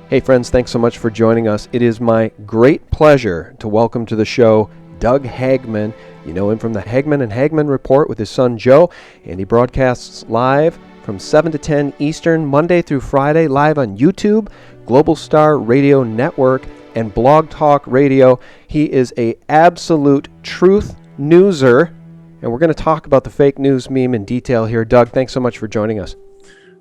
Hey friends, thanks so much for joining us. It is my great pleasure to welcome to the show Doug Hagman. You know him from the Hagmann Hagmann Report with his son Joe, and he broadcasts live from 7 to 10 Eastern, Monday through Friday, live on YouTube, Global Star Radio Network, and Blog Talk Radio. He is an absolute truth newser, and we're going to talk about the fake news meme in detail here. Doug, thanks so much for joining us.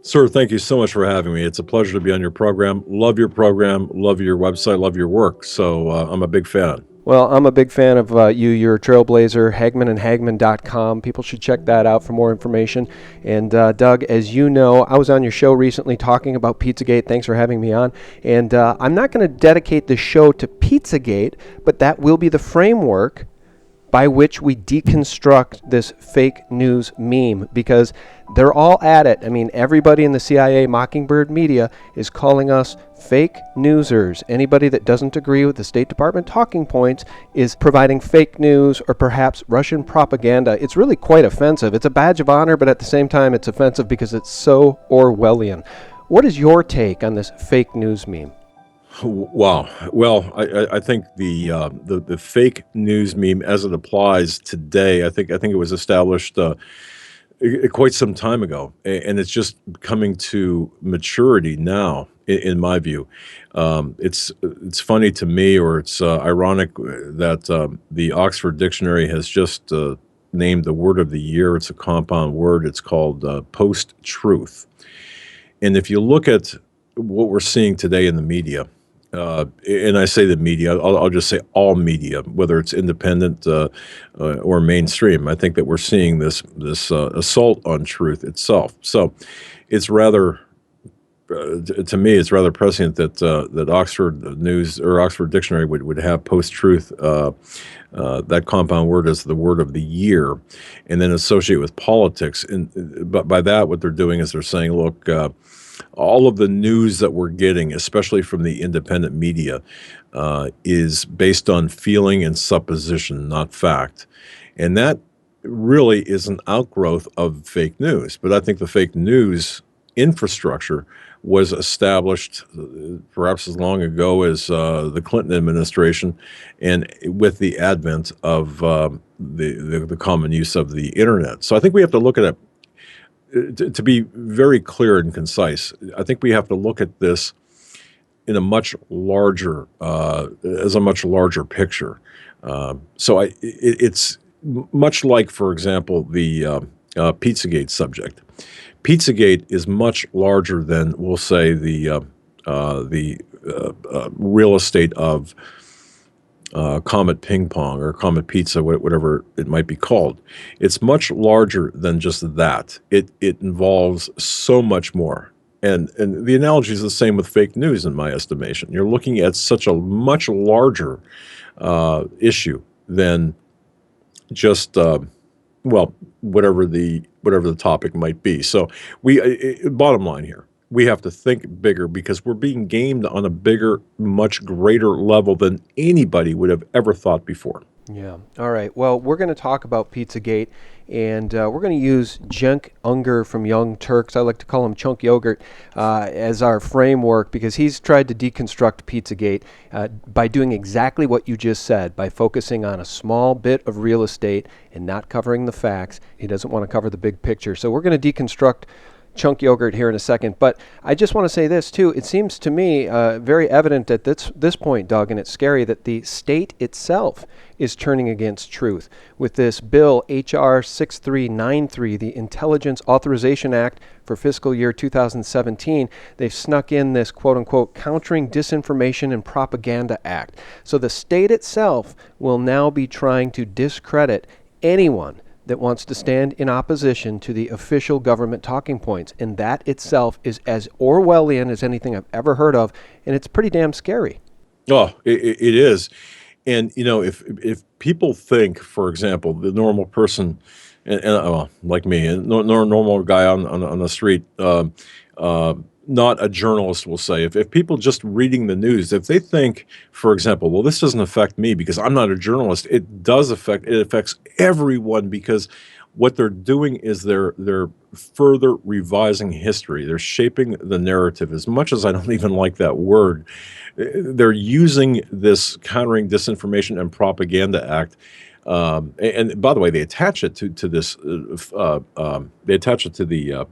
Sir, thank you so much for having me. It's a pleasure to be on your program. Love your program, love your website, love your work. So I'm a big fan. Well, I'm a big fan of you. You're a trailblazer, hagmanhagman.com. People should check that out for more information. And Doug, as you know, I was on your show recently talking about Pizzagate. Thanks for having me on. And I'm not going to dedicate the show to Pizzagate, but that will be the framework by which we deconstruct this fake news meme, because they're all at it. I mean, everybody in the CIA Mockingbird media is calling us fake newsers. Anybody that doesn't agree with the State Department talking points is providing fake news or perhaps Russian propaganda. It's really quite offensive. It's a badge of honor, but at the same time, it's offensive because it's so Orwellian. What is your take on this fake news meme? Wow. Well, I think the fake news meme, as it applies today, I think it was established quite some time ago, and it's just coming to maturity now, in my view. It's funny to me, or it's ironic that the Oxford Dictionary has just named the word of the year. It's a compound word. It's called post-truth. And if you look at what we're seeing today in the media, and I say the media, I'll just say all media, whether it's independent or mainstream. I think that we're seeing this assault on truth itself. So it's rather, to me, it's rather prescient that Oxford News or Oxford Dictionary would have post-truth, that compound word as the word of the year, and then associate with politics. But by that, what they're doing is they're saying, look, all of the news that we're getting, especially from the independent media, is based on feeling and supposition, not fact. And that really is an outgrowth of fake news. But I think the fake news infrastructure was established perhaps as long ago as the Clinton administration, and with the advent of the common use of the internet. So I think we have to look at it. To be very clear and concise, I think we have to look at this in a much larger, as a much larger picture. So it's much like, for example, the Pizzagate subject. Pizzagate is much larger than, we'll say, the real estate of Comet Ping Pong or Comet Pizza, whatever it might be called. It's much larger than just that. It involves so much more. And the analogy is the same with fake news, in my estimation. You're looking at such a much larger issue than just whatever the topic might be. So bottom line here, we have to think bigger, because we're being gamed on a bigger, much greater level than anybody would have ever thought before. Yeah. All right. Well, we're going to talk about Pizzagate, and we're going to use Cenk Uygur from Young Turks, I like to call him Chunk Yogurt, as our framework, because he's tried to deconstruct Pizzagate by doing exactly what you just said, by focusing on a small bit of real estate and not covering the facts. He doesn't want to cover the big picture. So we're going to deconstruct Chunk Yogurt here in a second, but I just want to say this too. It seems to me very evident at this point, Doug, and it's scary, that the state itself is turning against truth with this bill, H.R. 6393, the Intelligence Authorization Act for fiscal year 2017. They've snuck in this quote-unquote Countering Disinformation and Propaganda Act. So the state itself will now be trying to discredit anyone that wants to stand in opposition to the official government talking points. And that itself is as Orwellian as anything I've ever heard of, and it's pretty damn scary. Oh, it is. And, you know, if people think, for example, the normal person, like me, a normal guy on the street, not a journalist, will say, if people just reading the news, if they think, for example, well, this doesn't affect me because I'm not a journalist, it affects everyone, because what they're doing is they're further revising history. They're shaping the narrative. As much as I don't even like that word, they're using this Countering Disinformation and Propaganda Act. And by the way, they attach it to this. They attach it to the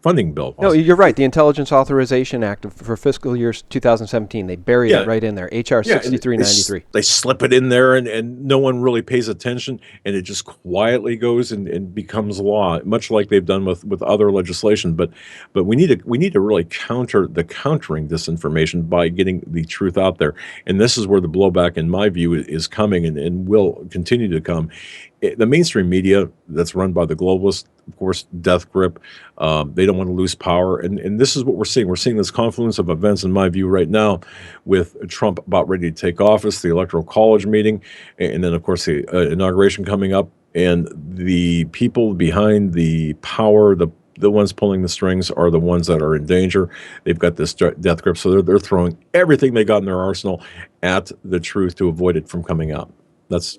funding bill. No, you're right. The Intelligence Authorization Act for fiscal year 2017. They buried it right in there. HR 6393. They slip it in there, and no one really pays attention, and it just quietly goes and becomes law, much like they've done with other legislation. But we need to really countering disinformation by getting the truth out there. And this is where the blowback, in my view, is coming and will continue to come. The mainstream media that's run by the globalists, of course, death grip. They don't want to lose power. And this is what we're seeing. We're seeing this confluence of events, in my view, right now, with Trump about ready to take office, the Electoral College meeting, and then, of course, the inauguration coming up. And the people behind the power, the ones pulling the strings, are the ones that are in danger. They've got this death grip, so they're throwing everything they got in their arsenal at the truth to avoid it from coming out. That's,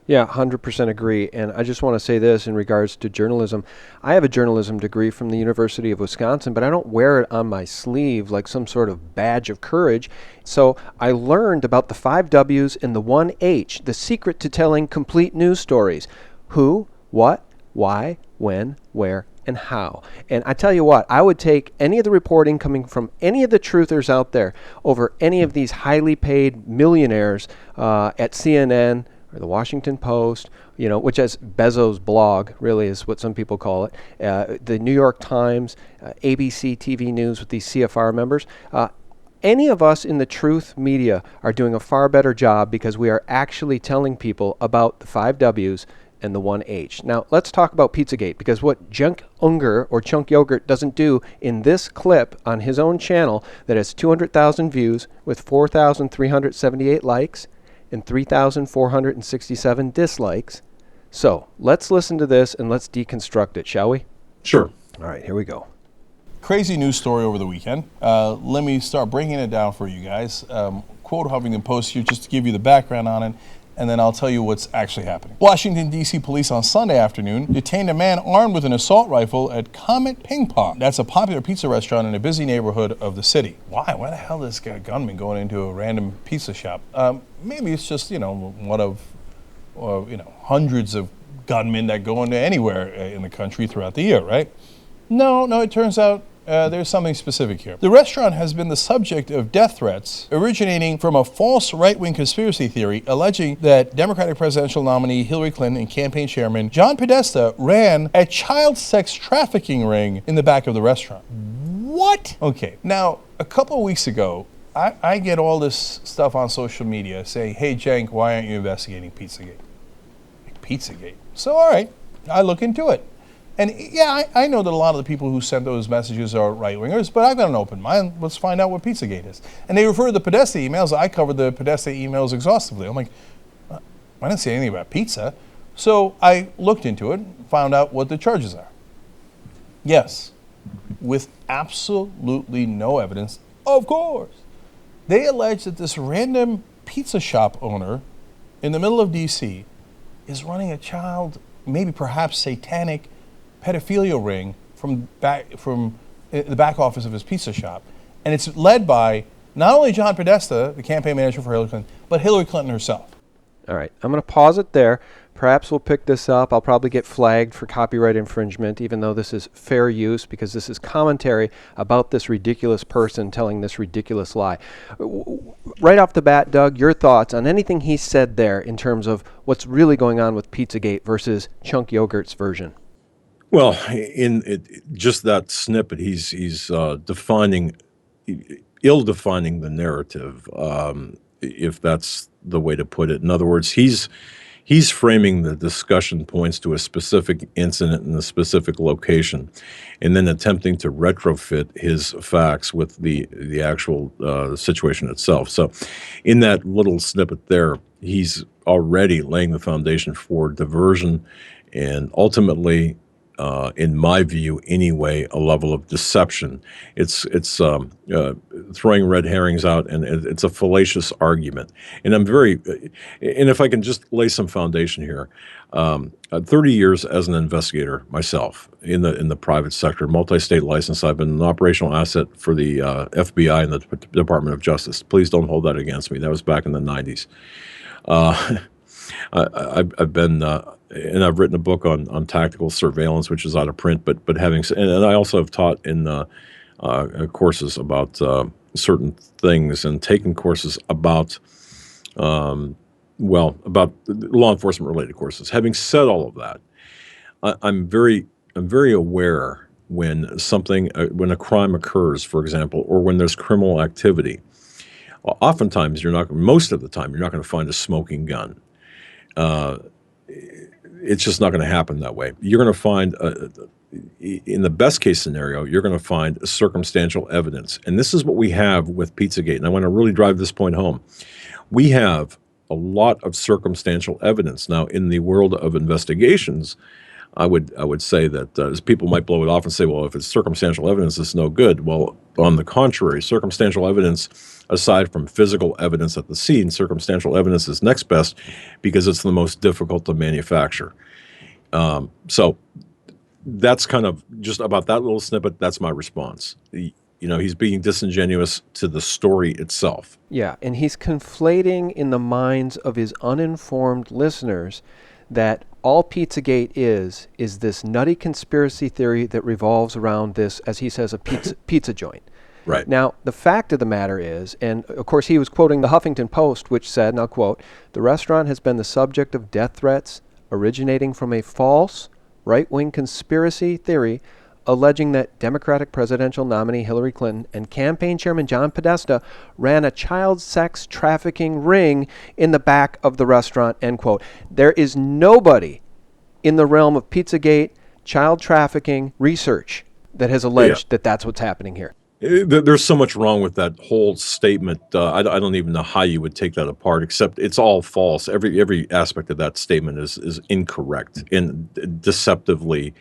Yeah, 100% agree. And I just want to say this in regards to journalism. I have a journalism degree from the University of Wisconsin, but I don't wear it on my sleeve like some sort of badge of courage. So I learned about the 5 W's and the 1 H, the secret to telling complete news stories. Who, what, why, when, where, and how. And I tell you what, I would take any of the reporting coming from any of the truthers out there over any of these highly paid millionaires at CNN, or the Washington Post, which is Bezos' blog, really is what some people call it, the New York Times, ABC TV News with these CFR members. Any of us in the truth media are doing a far better job because we are actually telling people about the 5 W's and the 1 H. Now, let's talk about Pizzagate, because what Cenk Uygur, or Chunk Yogurt, doesn't do in this clip on his own channel that has 200,000 views with 4,378 likes, and 3,467 dislikes. So let's listen to this and let's deconstruct it, shall we? Sure. All right, here we go. Crazy news story over the weekend. Let me start breaking it down for you guys. Quote Huffington Post here just to give you the background on it, and then I'll tell you what's actually happening. Washington, D.C. police on Sunday afternoon detained a man armed with an assault rifle at Comet Ping Pong. That's a popular pizza restaurant in a busy neighborhood of the city. Why? Why the hell is this gunman going into a random pizza shop? Maybe it's just, one of, hundreds of gunmen that go into anywhere in the country throughout the year, right? No, it turns out there's something specific here. The restaurant has been the subject of death threats originating from a false right-wing conspiracy theory alleging that Democratic presidential nominee Hillary Clinton and campaign chairman John Podesta ran a child sex trafficking ring in the back of the restaurant. What? Okay, now, a couple of weeks ago, I get all this stuff on social media saying, hey, Cenk, why aren't you investigating Pizzagate? Pizzagate. So, all right, I look into it. And yeah, I know that a lot of the people who sent those messages are right-wingers, but I've got an open mind. Let's find out what Pizzagate is. And they refer to the Podesta emails. I covered the Podesta emails exhaustively. I'm like, I didn't say anything about pizza. So I looked into it, found out what the charges are. Yes, with absolutely no evidence, of course. They allege that this random pizza shop owner in the middle of D.C. is running a child, maybe perhaps satanic, pedophilia ring from the back office of his pizza shop. And it's led by not only John Podesta, the campaign manager for Hillary Clinton, but Hillary Clinton herself. All right, I'm going to pause it there. Perhaps we'll pick this up. I'll probably get flagged for copyright infringement, even though this is fair use, because this is commentary about this ridiculous person telling this ridiculous lie. Right off the bat, Doug, your thoughts on anything he said there in terms of what's really going on with Pizzagate versus Chunk Yogurt's version? Well, just that snippet, he's ill-defining the narrative, if that's the way to put it. In other words, he's framing the discussion points to a specific incident in a specific location, and then attempting to retrofit his facts with the actual situation itself. So in that little snippet there, he's already laying the foundation for diversion and ultimately in my view anyway, a level of deception. It's throwing red herrings out, and it's a fallacious argument. And and if I can just lay some foundation here, 30 years as an investigator myself in the private sector, multi-state license. I've been an operational asset for the FBI and the Department of Justice. Please don't hold that against me. That was back in the 90s. I've been and I've written a book on tactical surveillance, which is out of print. But and I also have taught in courses about certain things, and taken courses about about law enforcement related courses. Having said all of that, I'm very aware when when a crime occurs, for example, or when there's criminal activity. Oftentimes, most of the time, you're not going to find a smoking gun. It's just not going to happen that way. You're going to find, in the best case scenario, you're going to find circumstantial evidence. And this is what we have with Pizzagate. And I want to really drive this point home. We have a lot of circumstantial evidence. Now, in the world of investigations, I would say that as people might blow it off and say, well, if it's circumstantial evidence, it's no good. Well, on the contrary, circumstantial evidence, aside from physical evidence at the scene, circumstantial evidence is next best because it's the most difficult to manufacture. So that's kind of just about that little snippet. That's my response. He's being disingenuous to the story itself. Yeah, and he's conflating in the minds of his uninformed listeners that all Pizzagate is this nutty conspiracy theory that revolves around this, as he says, a pizza joint. Right. Now, the fact of the matter is, and of course he was quoting the Huffington Post, which said, and I'll quote, "The restaurant has been the subject of death threats originating from a false right-wing conspiracy theory alleging that Democratic presidential nominee Hillary Clinton and campaign chairman John Podesta ran a child sex trafficking ring in the back of the restaurant," end quote. There is nobody in the realm of Pizzagate child trafficking research that has alleged that that's what's happening here. There's so much wrong with that whole statement. I don't even know how you would take that apart, except it's all false. Every aspect of that statement is incorrect and deceptively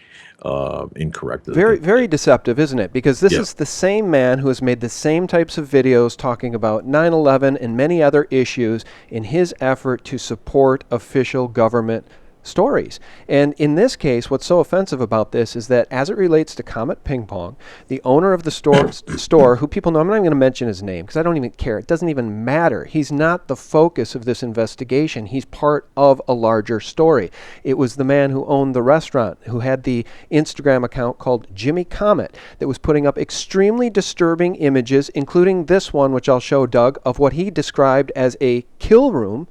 incorrect. Very, very deceptive, isn't it? Because this is the same man who has made the same types of videos talking about 9/11 and many other issues in his effort to support official government stories. And in this case, what's so offensive about this is that as it relates to Comet Ping Pong, the owner of the store, who people know, I'm not even going to mention his name because I don't even care. It doesn't even matter. He's not the focus of this investigation. He's part of a larger story. It was the man who owned the restaurant, who had the Instagram account called Jimmy Comet, that was putting up extremely disturbing images, including this one, which I'll show Doug, of what he described as a kill room.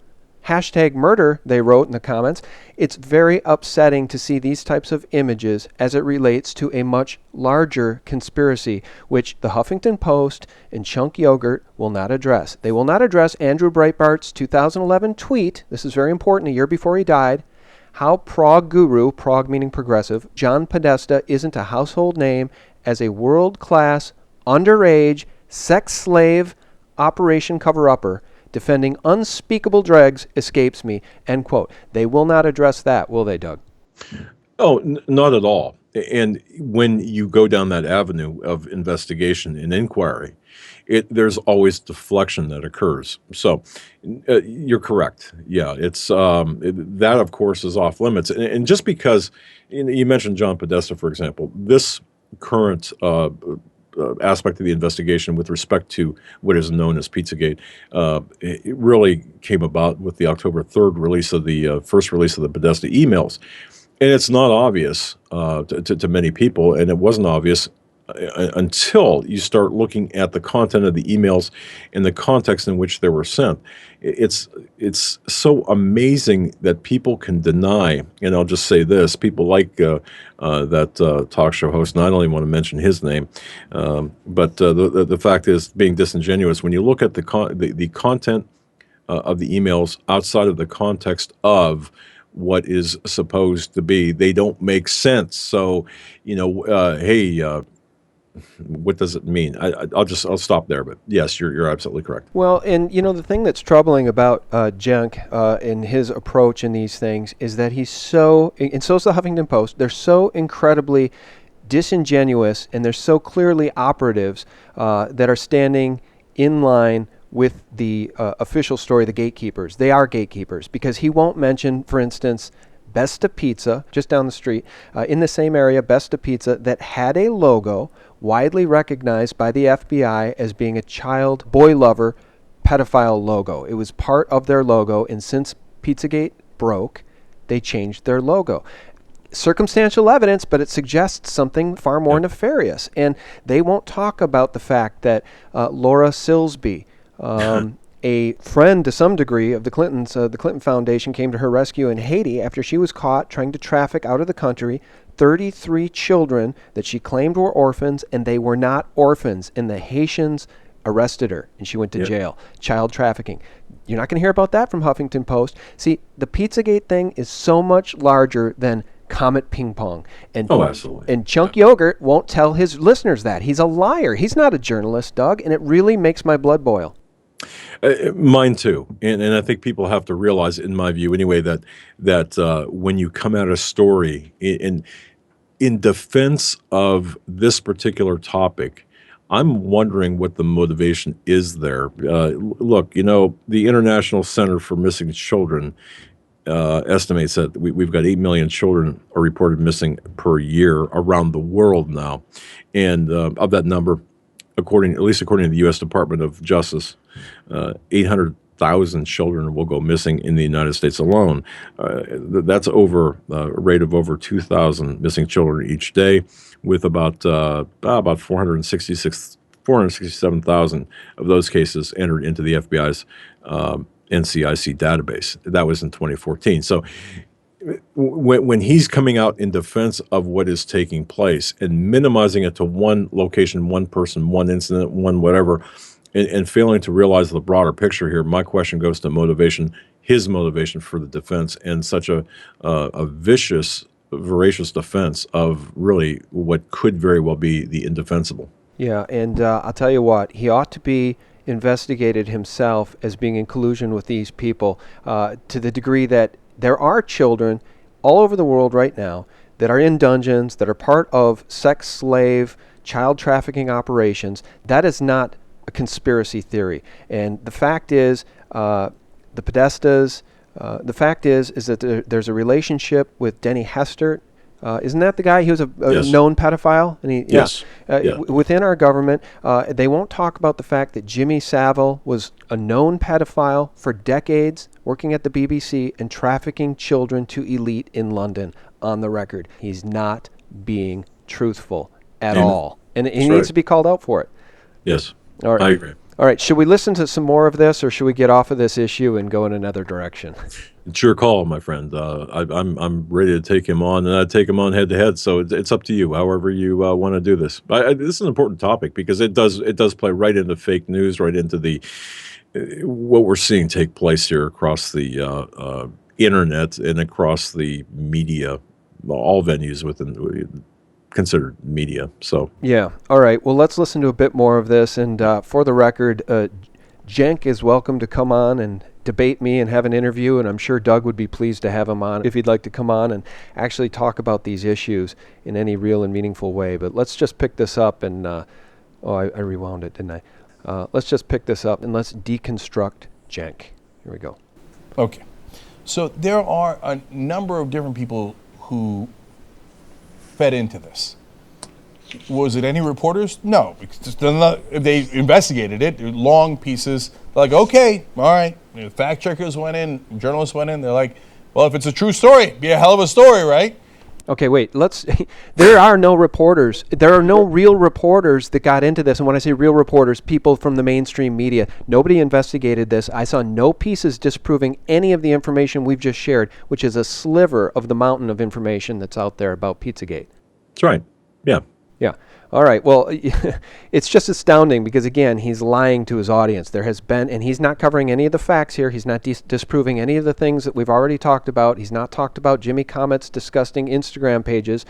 #murder, they wrote in the comments. It's very upsetting to see these types of images as it relates to a much larger conspiracy, which the Huffington Post and Chunk Yogurt will not address. They will not address Andrew Breitbart's 2011 tweet, this is very important, a year before he died, how prog guru, prog meaning progressive, John Podesta isn't a household name as a world-class, underage, sex slave, operation cover-upper, defending unspeakable dregs escapes me, end quote. They will not address that, will they, Doug? Oh, not at all. And when you go down that avenue of investigation and inquiry, there's always deflection that occurs. So you're correct. Yeah, it's that, of course, is off limits. And just because you mentioned John Podesta, for example, this current aspect of the investigation with respect to what is known as Pizzagate, it really came about with the October 3rd release of the first release of the Podesta emails. And it's not obvious to many people, and it wasn't obvious until you start looking at the content of the emails and the context in which they were sent. It's so amazing that people can deny, and I'll just say this, people like that talk show host, and I don't even want to mention his name, but the fact is being disingenuous. When you look at the content of the emails outside of the context of what is supposed to be, they don't make sense. So, hey, what does it mean? I'll stop there. But yes, you're absolutely correct. Well, and the thing that's troubling about Cenk in his approach in these things is that he's so, and so is the Huffington Post, they're so incredibly disingenuous, and they're so clearly operatives that are standing in line with the official story, the gatekeepers. They are gatekeepers because he won't mention, for instance, Besta Pizza, just down the street, in the same area, Besta Pizza, that had a logo widely recognized by the FBI as being a child, boy lover, pedophile logo. It was part of their logo, and since Pizzagate broke, they changed their logo. Circumstantial evidence, but it suggests something far more nefarious. And they won't talk about the fact that Laura Silsby, a friend to some degree of the Clintons, the Clinton Foundation came to her rescue in Haiti after she was caught trying to traffic out of the country 33 children that she claimed were orphans, and they were not orphans. And the Haitians arrested her, and she went to jail. Child trafficking. You're not going to hear about that from Huffington Post. See, the Pizzagate thing is so much larger than Comet Ping Pong. And, absolutely. And Cenk Uygur won't tell his listeners that. He's a liar. He's not a journalist, Doug, and it really makes my blood boil. Mine too, and I think people have to realize, in my view anyway, that when you come at a story in defense of this particular topic, I'm wondering what the motivation is there. Look, the International Center for Missing Children estimates that we've got 8 million children are reported missing per year around the world now, and of that number, at least according to the U.S. Department of Justice, 800,000 children will go missing in the United States alone. That's over a rate of over 2,000 missing children each day, with about 467,000 of those cases entered into the FBI's NCIC database. That was in 2014. So when he's coming out in defense of what is taking place and minimizing it to one location, one person, one incident, one whatever, and failing to realize the broader picture here, my question goes to motivation, his motivation for the defense, and such a vicious, voracious defense of really what could very well be the indefensible. Yeah, and I'll tell you what, he ought to be investigated himself as being in collusion with these people to the degree that there are children all over the world right now that are in dungeons, that are part of sex slave, child trafficking operations. That is not a conspiracy theory. And the fact is, the Podestas, the fact is that there's a relationship with Denny Hester. Isn't that the guy? He was a Yes. known pedophile? And Yes. Within our government, they won't talk about the fact that Jimmy Savile was a known pedophile for decades, working at the BBC and trafficking children to elite in London on the record. He's not being truthful at all. And he needs to be called out for it. Yes. All right. I agree. All right. Should we listen to some more of this, or should we get off of this issue and go in another direction? It's your call, my friend. I'm ready to take him on, and I'd take him on head to head. So it's up to you, however you want to do this. This is an important topic because it does play right into fake news, right into the what we're seeing take place here across the internet and across the media, all venues within considered media. So Yeah. All right. Well, let's listen to a bit more of this. And for the record, Cenk is welcome to come on and debate me and have an interview, and I'm sure Doug would be pleased to have him on if he'd like to come on and actually talk about these issues in any real and meaningful way. But let's just pick this up and I rewound it, didn't I? Let's just pick this up and let's deconstruct Cenk. Here we go. Okay. So there are a number of different people who fed into this. Was it any reporters? No. Because they investigated it. Long pieces. They're like, okay, all right. Fact checkers went in, journalists went in. They're like, well, if it's a true story, it'd be a hell of a story, right? Okay, wait. There are no reporters. There are no real reporters that got into this. And when I say real reporters, people from the mainstream media. Nobody investigated this. I saw no pieces disproving any of the information we've just shared, which is a sliver of the mountain of information that's out there about Pizzagate. that's right. Yeah. Yeah. All right. Well, it's just astounding because, again, he's lying to his audience. There has been, and he's not covering any of the facts here. He's not disproving any of the things that we've already talked about. He's not talked about Jimmy Comet's disgusting Instagram pages.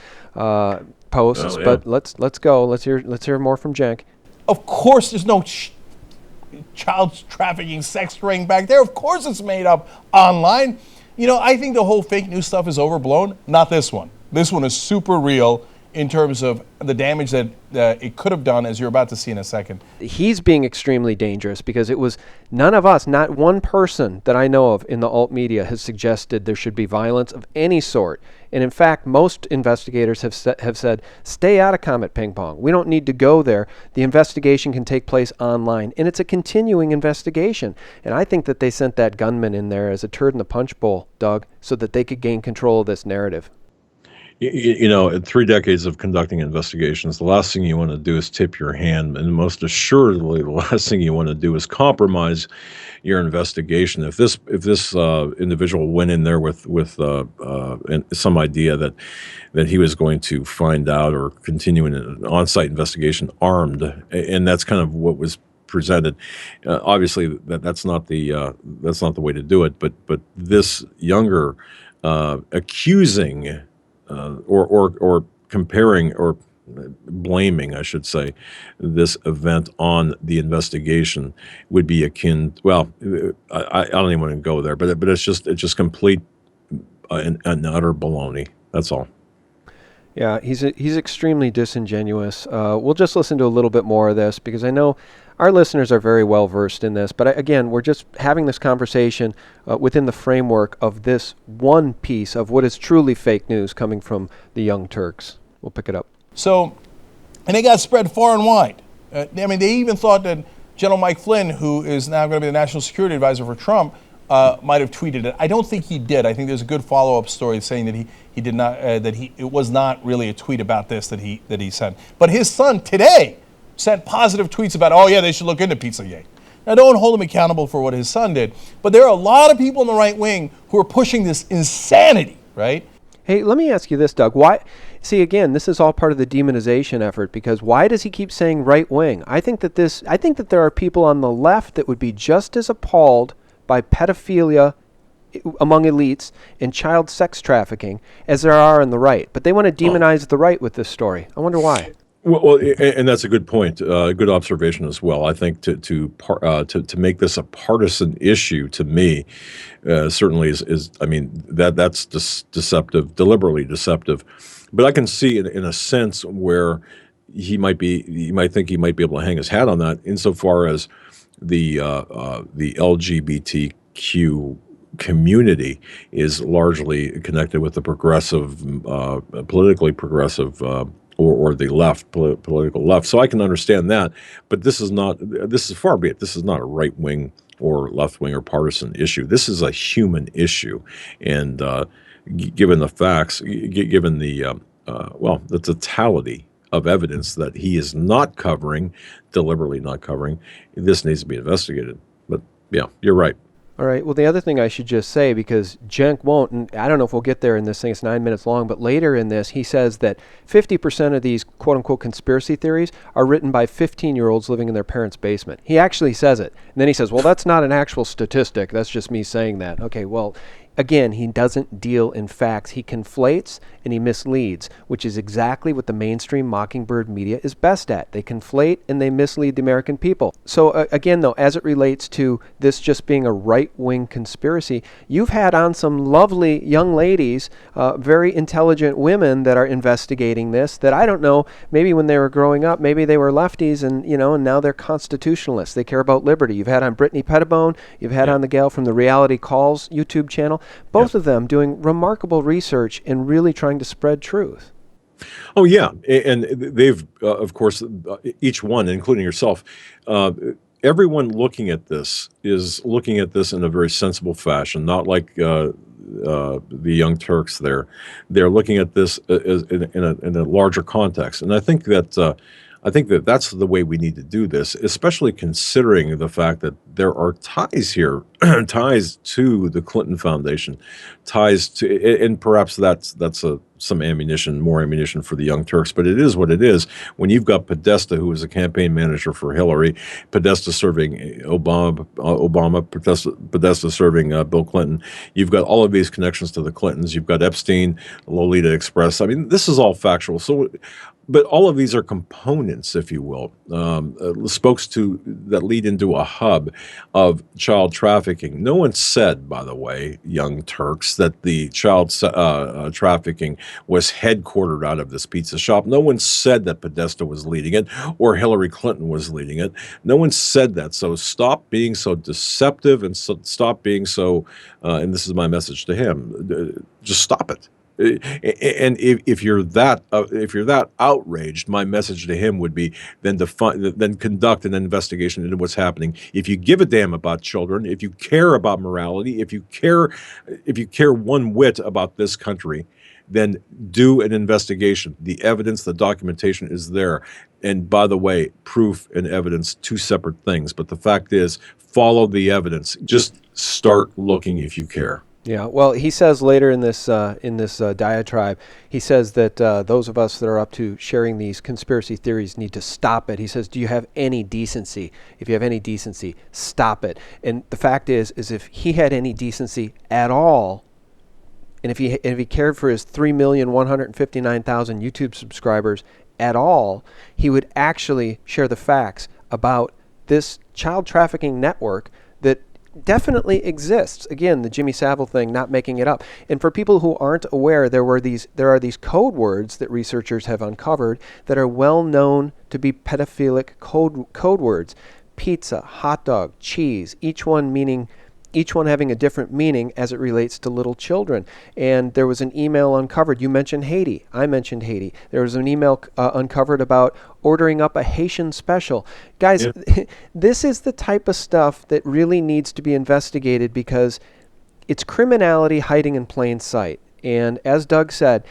posts, Oh, yeah. but let's go. Let's hear more from Cenk. Of course, there's no child trafficking, sex ring back there. Of course, it's made up online. I think the whole fake news stuff is overblown. Not this one. This one is super real in terms of the damage that it could have done, as you're about to see in a second. He's being extremely dangerous because it was none of us, not one person that I know of in the alt media has suggested there should be violence of any sort. And in fact, most investigators have said, stay out of Comet Ping Pong. We don't need to go there. The investigation can take place online. And it's a continuing investigation. And I think that they sent that gunman in there as a turd in the punch bowl, Doug, so that they could gain control of this narrative. In 3 decades of conducting investigations, the last thing you want to do is tip your hand, and most assuredly, the last thing you want to do is compromise your investigation. If this individual went in there with some idea that he was going to find out or continue in an on-site investigation armed, and that's kind of what was presented. Obviously, that's not the way to do it. But this younger accusing. Or comparing or blaming, I should say, this event on the investigation would be akin. Well, I don't even want to go there, but it's just complete and utter baloney. That's all. Yeah, he's extremely disingenuous. We'll just listen to a little bit more of this because I know our listeners are very well versed in this. But again, we're just having this conversation within the framework of this one piece of what is truly fake news coming from the Young Turks. We'll pick it up. So, and it got spread far and wide. They even thought that General Mike Flynn, who is now going to be the national security advisor for Trump, might have tweeted it. I don't think he did. I think there's a good follow-up story saying that he did not, it was not really a tweet about this that he sent. But his son today sent positive tweets about, oh yeah, they should look into Pizzagate. Now, don't hold him accountable for what his son did, but there are a lot of people in the right wing who are pushing this insanity, right? Hey, let me ask you this, Doug. Why? See, again, this is all part of the demonization effort because why does he keep saying right wing? I think that there are people on the left that would be just as appalled by pedophilia among elites and child sex trafficking as there are on the right. But they want to demonize the right with this story. I wonder why. Well, and that's a good point, a good observation as well. I think to make this a partisan issue to me certainly is that's deceptive, deliberately deceptive. But I can see in a sense where he might think he might be able to hang his hat on that insofar as the LGBTQ community is largely connected with the progressive, politically progressive. Or the left, political left. So I can understand that, but this is far be it. This is not a right wing or left wing or partisan issue. This is a human issue, and given the facts, given the totality of evidence that he is not covering, deliberately not covering, this needs to be investigated. But yeah, you're right. All right. Well, the other thing I should just say, because Cenk won't, and I don't know if we'll get there in this thing, it's 9 minutes long, but later in this, he says that 50% of these quote-unquote conspiracy theories are written by 15-year-olds living in their parents' basement. He actually says it. And then he says, well, that's not an actual statistic. That's just me saying that. Okay, well, again, he doesn't deal in facts. He conflates and he misleads, which is exactly what the mainstream Mockingbird media is best at. They conflate and they mislead the American people. So again, though, as it relates to this just being a right-wing conspiracy, you've had on some lovely young ladies, very intelligent women that are investigating this that I don't know, maybe when they were growing up, maybe they were lefties and now they're constitutionalists. They care about liberty. You've had on Brittany Pettibone, you've had on the gal from the Reality Calls YouTube channel, both of them doing remarkable research and really trying to spread truth. Oh, yeah. And they've, of course, each one, including yourself, everyone looking at this is looking at this in a very sensible fashion, not like the Young Turks there. They're looking at this in a larger context. And I think that I think that that's the way we need to do this, especially considering the fact that there are ties here, ties to the Clinton Foundation, ties to, and perhaps that's some ammunition, more ammunition for the Young Turks. But it is what it is. When you've got Podesta, who was a campaign manager for Hillary, Podesta serving Podesta serving Bill Clinton. You've got all of these connections to the Clintons. You've got Epstein, Lolita Express. I mean, this is all factual. So, but all of these are components, if you will, spokes to that lead into a hub of child trafficking. No one said, by the way, Young Turks, that the child trafficking was headquartered out of this pizza shop. No one said that Podesta was leading it or Hillary Clinton was leading it. No one said that. So stop being so deceptive and stop being so, and this is my message to him, just stop it. And if you're that outraged, my message to him would be then conduct an investigation into what's happening. If you give a damn about children, if you care about morality, if you care one whit about this country, then do an investigation. The evidence, the documentation is there. And by the way, proof and evidence, two separate things. But the fact is, follow the evidence. Just start looking if you care. Yeah, well, he says later in this diatribe, he says that those of us that are up to sharing these conspiracy theories need to stop it. He says, do you have any decency? If you have any decency, stop it. And the fact is if he had any decency at all, and if he cared for his 3,159,000 YouTube subscribers at all, he would actually share the facts about this child trafficking network that definitely exists. Again, the Jimmy Savile thing, not making it up. And for people who aren't aware, there are these code words that researchers have uncovered that are well known to be pedophilic code words. Pizza, hot dog, cheese, each one having a different meaning as it relates to little children. And there was an email uncovered. You mentioned Haiti. I mentioned Haiti. There was an email uncovered about ordering up a Haitian special. Guys, yeah. This is the type of stuff that really needs to be investigated because it's criminality hiding in plain sight. And as Doug said,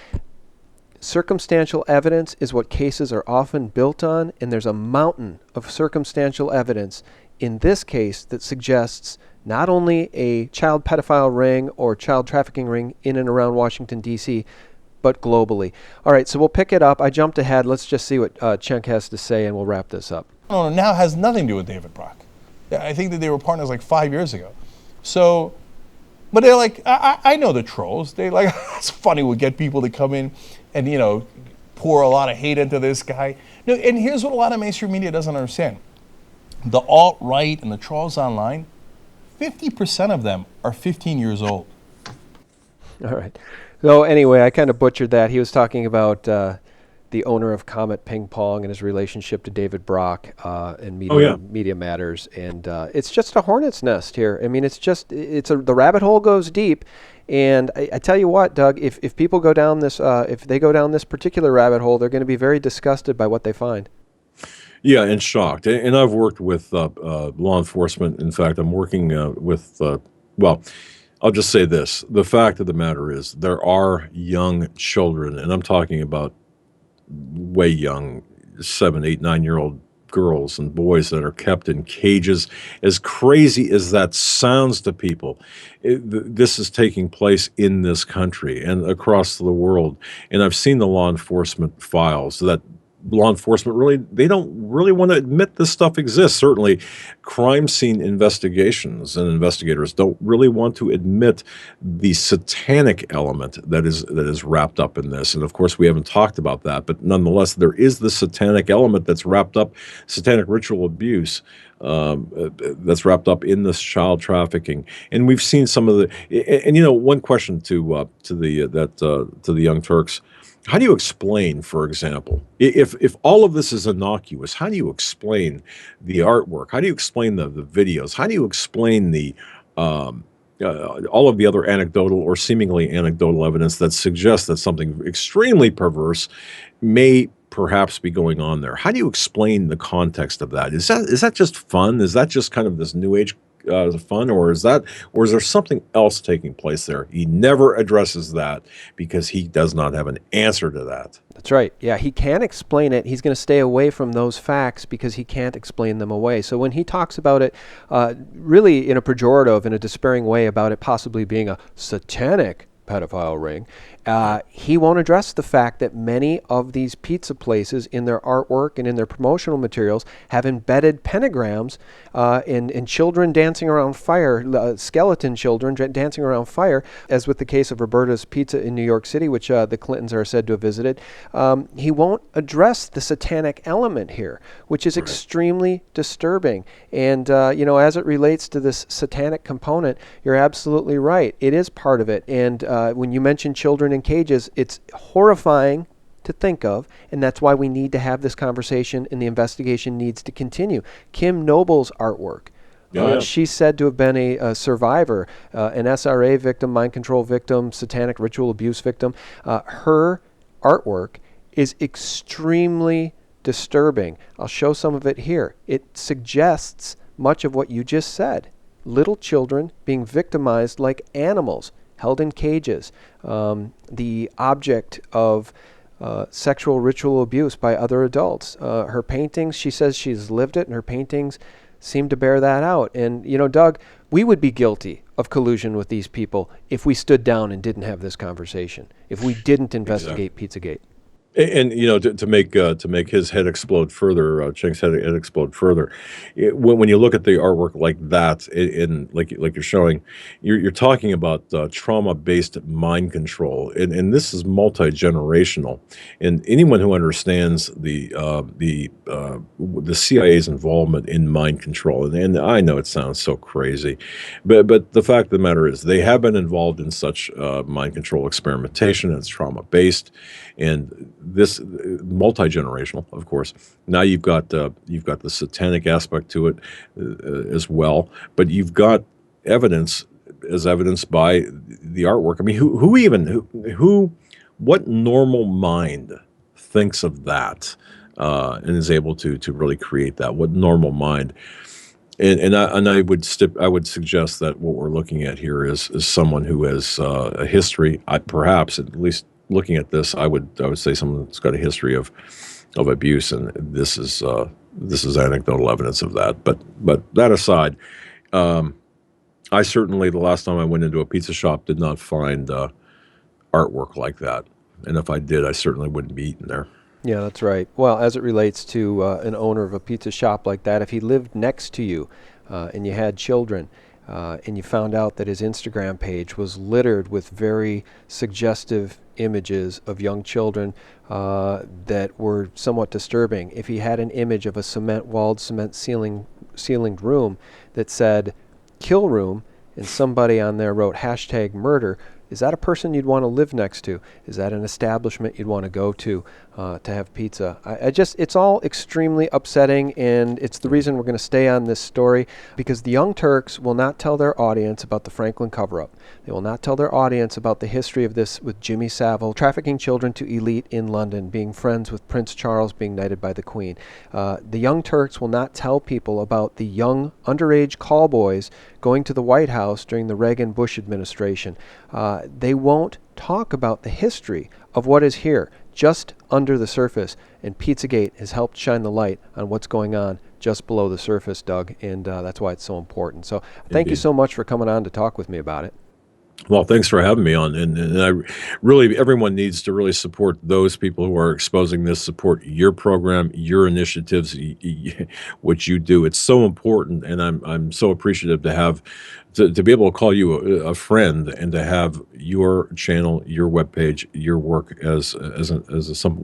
circumstantial evidence is what cases are often built on, and there's a mountain of circumstantial evidence in this case that suggests not only a child pedophile ring or child trafficking ring in and around Washington, D.C., but globally. All right, so we'll pick it up. I jumped ahead. Let's just see what Cenk has to say, and we'll wrap this up. No, now has nothing to do with David Brock. I think that they were partners like 5 years ago. So, but they're like, I know the trolls. They like, it's funny, we'll get people to come in and, pour a lot of hate into this guy. No, and here's what a lot of mainstream media doesn't understand. The alt-right and the trolls online, 50% of them are 15 years old. All right. So anyway, I kind of butchered that. He was talking about the owner of Comet Ping Pong and his relationship to David Brock and Media Matters. And it's just a hornet's nest here. I mean, the rabbit hole goes deep. And I tell you what, Doug, if people go down this, if they go down this particular rabbit hole, they're going to be very disgusted by what they find. Yeah, and shocked. And I've worked with law enforcement. In fact, I'm working with, I'll just say this. The fact of the matter is there are young children, and I'm talking about way young, 7, 8, 9-year-old girls and boys that are kept in cages. As crazy as that sounds to people, this is taking place in this country and across the world. And I've seen the law enforcement files that law enforcement they don't really want to admit this stuff exists. Certainly crime scene investigations and investigators don't really want to admit the satanic element that is wrapped up in this. And of course, we haven't talked about that, but nonetheless, there is the satanic element that's wrapped up, satanic ritual abuse that's wrapped up in this child trafficking. And we've seen some of one question to the Young Turks. How do you explain, for example, if all of this is innocuous, how do you explain the artwork? How do you explain the videos? How do you explain the all of the other anecdotal or seemingly anecdotal evidence that suggests that something extremely perverse may perhaps be going on there? How do you explain the context of that? Is that just fun? Is that just kind of this new age fun, or is there something else taking place there? He never addresses that because he does not have an answer to that. That's right. Yeah, he can't explain it. He's going to stay away from those facts because he can't explain them away. So when he talks about it, really in a pejorative, in a despairing way about it possibly being a satanic pedophile ring, he won't address the fact that many of these pizza places in their artwork and in their promotional materials have embedded pentagrams in children dancing around fire, skeleton children dancing around fire, as with the case of Roberta's Pizza in New York City, which the Clintons are said to have visited. He won't address the satanic element here, which is extremely disturbing. And, as it relates to this satanic component, you're absolutely right. It is part of it. And when you mention children in cages, it's horrifying to think of, and that's why we need to have this conversation and the investigation needs to continue. Kim Noble's artwork. She's said to have been a survivor, an SRA victim, mind control victim, satanic ritual abuse victim. Her artwork is extremely disturbing. I'll show some of it here. It suggests much of what you just said. Little children being victimized like animals, held in cages, the object of sexual ritual abuse by other adults. Her paintings, she says she's lived it, and her paintings seem to bear that out. And, Doug, we would be guilty of collusion with these people if we stood down and didn't have this conversation, if we didn't investigate Pizzagate. And to make his head explode further, Cenk's head explode further. When you look at the artwork like that, in like you're showing, you're talking about trauma-based mind control, and this is multi-generational. And anyone who understands the CIA's involvement in mind control, and I know it sounds so crazy, but the fact of the matter is they have been involved in such mind control experimentation. It's trauma-based, and this multi-generational, of course. Now you've got the satanic aspect to it as well, but you've got evidence, as evidenced by the artwork. I mean, what normal mind thinks of that and is able to really create that? What normal mind? And I would suggest that what we're looking at here is someone who has a history, perhaps at least. Looking at this, I would say someone that's got a history of abuse, and this is anecdotal evidence of that. But that aside, I certainly, the last time I went into a pizza shop, did not find artwork like that, and if I did, I certainly wouldn't be eating there. Yeah, that's right. Well, as it relates to an owner of a pizza shop like that, if he lived next to you and you had children, and you found out that his Instagram page was littered with very suggestive images of young children that were somewhat disturbing. If he had an image of a cement-walled, cement-ceilinged room that said "kill room," and somebody on there wrote #murder, is that a person you'd want to live next to? Is that an establishment you'd want to go to have pizza? It's all extremely upsetting, and it's the reason we're going to stay on this story, because the Young Turks will not tell their audience about the Franklin cover-up. They will not tell their audience about the history of this with Jimmy Savile, trafficking children to elite in London, being friends with Prince Charles, being knighted by the Queen. The Young Turks will not tell people about the young underage callboys going to the White House during the Reagan-Bush administration. They won't talk about the history of what is here, just under the surface, and Pizzagate has helped shine the light on what's going on just below the surface, Doug, and that's why it's so important. So thank you so much for coming on to talk with me about it. Well, thanks for having me on, and I really, everyone needs to really support those people who are exposing this, support your program, your initiatives, what you do. It's so important, and I'm so appreciative to have to be able to call you a friend and to have your channel, your webpage, your work as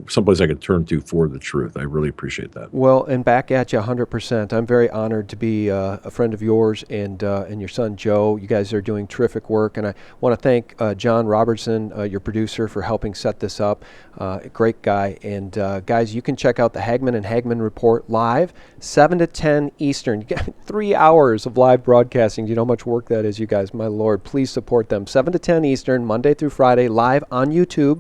someplace I could turn to for the truth. I really appreciate that. Well, and back at you 100%. I'm very honored to be a friend of yours and your son Joe. You guys are doing terrific work, and I want to thank John Robertson, your producer, for helping set this up. A great guy. And guys, you can check out the Hagman and Hagman Report live, 7 to 10 Eastern. You get 3 hours of live broadcasting. Do you know how much work that is, you guys? My Lord, please support them. 7 to 10 Eastern, Monday through Friday, live on YouTube,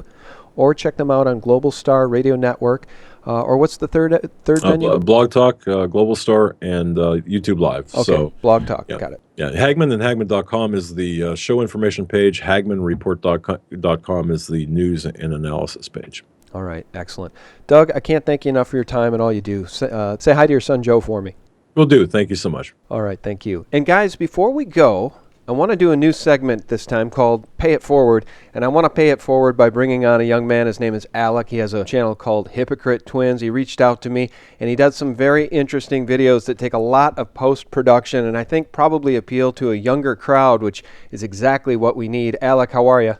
or check them out on Global Star Radio Network. or what's the third venue? Blog Talk, Global Star, and YouTube Live. Okay, So, Blog Talk, yeah. got it. Yeah, Hagman and Hagman.com is the show information page. HagmanReport.com is the news and analysis page. All right, excellent. Doug, I can't thank you enough for your time and all you do. Say hi to your son Joe for me. Will do. Thank you so much. All right, thank you. And guys, before we go, I want to do a new segment this time called Pay It Forward, and I want to pay it forward by bringing on a young man. His name is Alec. He has a channel called Hypocrite Twins. He reached out to me, and he does some very interesting videos that take a lot of post-production and I think probably appeal to a younger crowd, which is exactly what we need. Alec, how are you?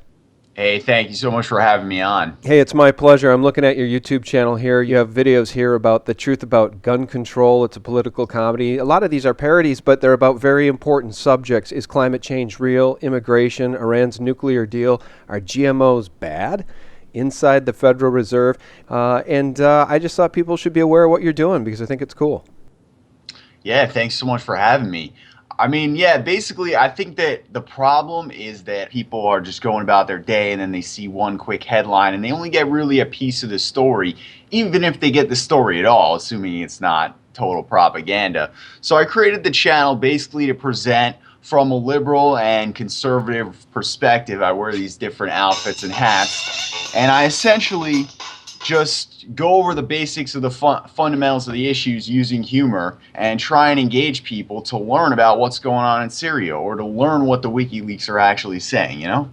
Hey, thank you so much for having me on. Hey, it's my pleasure. I'm looking at your YouTube channel here. You have videos here about the truth about gun control. It's a political comedy. A lot of these are parodies, but they're about very important subjects. Is climate change real? Immigration? Iran's nuclear deal? Are GMOs bad? Inside the Federal Reserve? I just thought people should be aware of what you're doing because I think it's cool. Yeah, thanks so much for having me. I mean, yeah, basically, I think that the problem is that people are just going about their day and then they see one quick headline and they only get really a piece of the story, even if they get the story at all, assuming it's not total propaganda. So I created the channel basically to present from a liberal and conservative perspective. I wear these different outfits and hats, and I essentially just go over the basics of the fundamentals of the issues using humor and try and engage people to learn about what's going on in Syria or to learn what the WikiLeaks are actually saying, you know?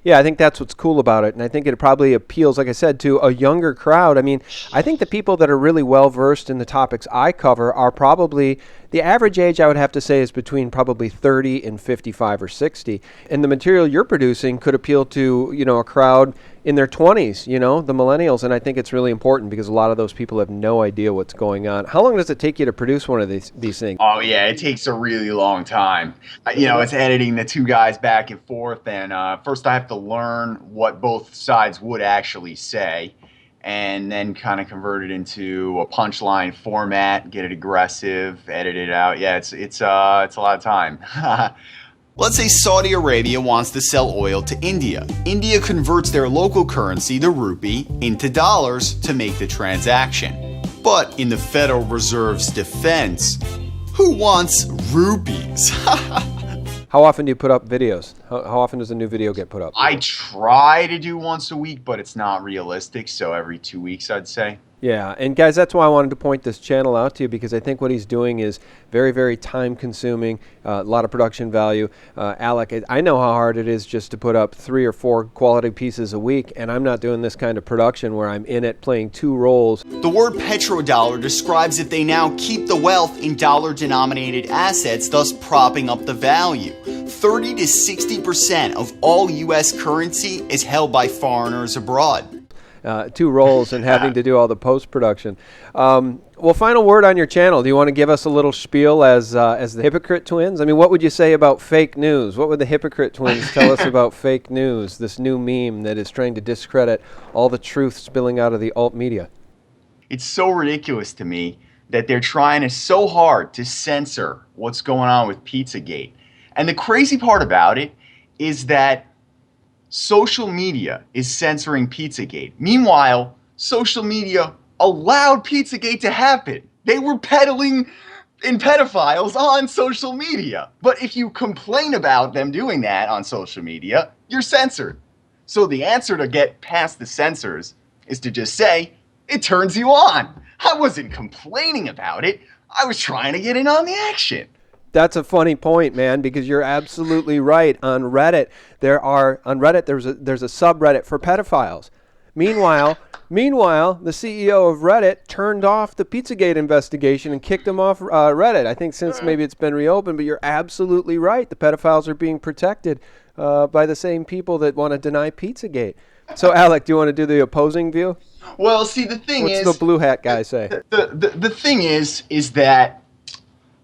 Yeah, I think that's what's cool about it, and I think it probably appeals, like I said, to a younger crowd. I mean, I think the people that are really well-versed in the topics I cover are probably, the average age I would have to say is between probably 30 and 55 or 60, and the material you're producing could appeal to, you know, a crowd in their 20s, you know, the millennials, and I think it's really important because a lot of those people have no idea what's going on. How long does it take you to produce one of these things? Oh, yeah, it takes a really long time. You know, it's editing the two guys back and forth, and first I have to learn what both sides would actually say, and then kind of convert it into a punchline format, get it aggressive, edit it out. Yeah, it's a lot of time. Let's say Saudi Arabia wants to sell oil to India. India converts their local currency, the rupee, into dollars to make the transaction. But in the Federal Reserve's defense, who wants rupees? How often do you put up videos? How often does a new video get put up? I try to do once a week, but it's not realistic, so every 2 weeks, I'd say. Yeah, and guys, that's why I wanted to point this channel out to you, because I think what he's doing is very, very time-consuming, a lot of production value. Alec, I know how hard it is just to put up 3 or 4 quality pieces a week, and I'm not doing this kind of production where I'm in it playing 2 roles. The word petrodollar describes that they now keep the wealth in dollar-denominated assets, thus propping up the value. 30 to 60% of all U.S. currency is held by foreigners abroad. 2 roles and having to do all the post-production. Well, final word on your channel. Do you want to give us a little spiel as the Hypocrite Twins? I mean, what would you say about fake news? What would the Hypocrite Twins tell us about fake news, this new meme that is trying to discredit all the truth spilling out of the alt media? It's so ridiculous to me that they're trying so hard to censor what's going on with Pizzagate. And the crazy part about it is that social media is censoring Pizzagate. Meanwhile, social media allowed Pizzagate to happen. They were peddling in pedophiles on social media. But if you complain about them doing that on social media, you're censored. So the answer to get past the censors is to just say, it turns you on. I wasn't complaining about it. I was trying to get in on the action. That's a funny point, man, because you're absolutely right. On Reddit, there's a subreddit for pedophiles. Meanwhile, the CEO of Reddit turned off the Pizzagate investigation and kicked him off Reddit. I think since maybe it's been reopened, but you're absolutely right. The pedophiles are being protected by the same people that want to deny Pizzagate. So, Alec, do you want to do the opposing view? Well, see, the thing is... What's the blue hat guy say? The thing is that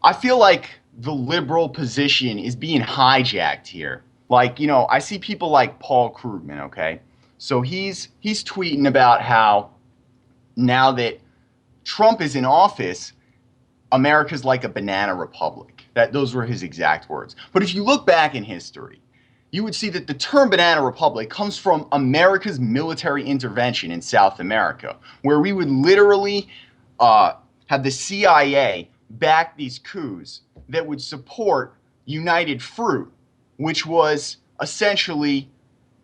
I feel like the liberal position is being hijacked here. Like, you know, I see people like Paul Krugman, okay? So he's tweeting about how now that Trump is in office, America's like a banana republic. Those were his exact words. But if you look back in history, you would see that the term Banana Republic comes from America's military intervention in South America, where we would literally have the CIA back these coups that would support United Fruit, which was essentially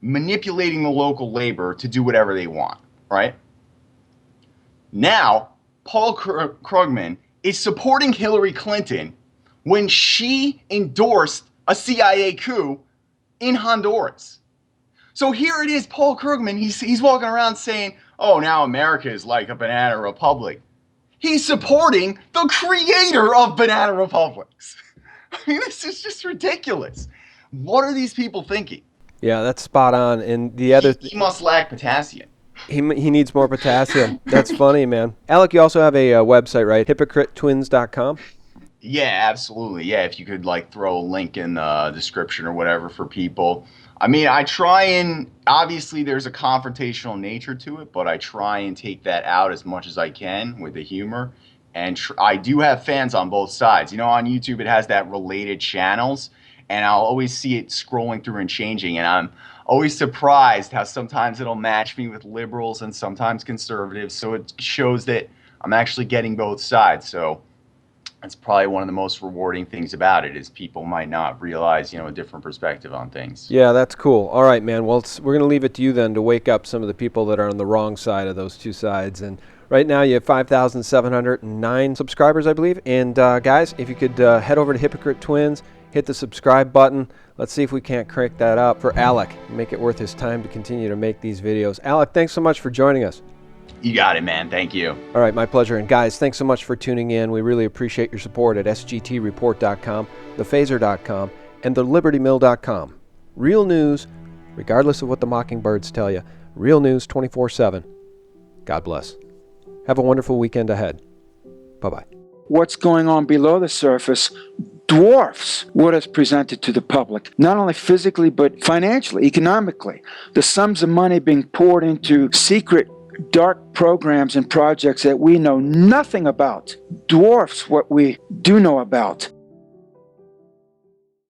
manipulating the local labor to do whatever they want, right? Now, Paul Krugman is supporting Hillary Clinton when she endorsed a CIA coup in Honduras. So here it is, Paul Krugman, he's walking around saying, oh, now America is like a banana republic. He's supporting the creator of banana republics. I mean, this is just ridiculous. What are these people thinking? Yeah, that's spot on. And the other... He must lack potassium. He needs more potassium. That's funny, man. Alec, you also have a website, right? HypocriteTwins.com? Yeah, absolutely. Yeah, if you could like throw a link in the description or whatever for people. I mean, I try and, obviously there's a confrontational nature to it, but I try and take that out as much as I can with the humor. And I do have fans on both sides. You know, on YouTube it has that related channels, and I'll always see it scrolling through and changing, and I'm always surprised how sometimes it'll match me with liberals and sometimes conservatives. So it shows that I'm actually getting both sides. So that's probably one of the most rewarding things about it, is people might not realize, you know, a different perspective on things. Yeah, that's cool. All right, man. Well, we're going to leave it to you then to wake up some of the people that are on the wrong side of those two sides. And right now you have 5,709 subscribers, I believe. And guys, if you could head over to Hypocrite Twins, hit the subscribe button. Let's see if we can't crank that up for Alec, make it worth his time to continue to make these videos. Alec, thanks so much for joining us. You got it, man. Thank you. All right, my pleasure. And guys, thanks so much for tuning in. We really appreciate your support at sgtreport.com, thephaser.com, and thelibertymill.com. Real news, regardless of what the mockingbirds tell you. Real news 24/7. God bless. Have a wonderful weekend ahead. Bye-bye. What's going on below the surface dwarfs what is presented to the public, not only physically, but financially, economically. The sums of money being poured into secret, dark programs and projects that we know nothing about dwarfs what we do know about.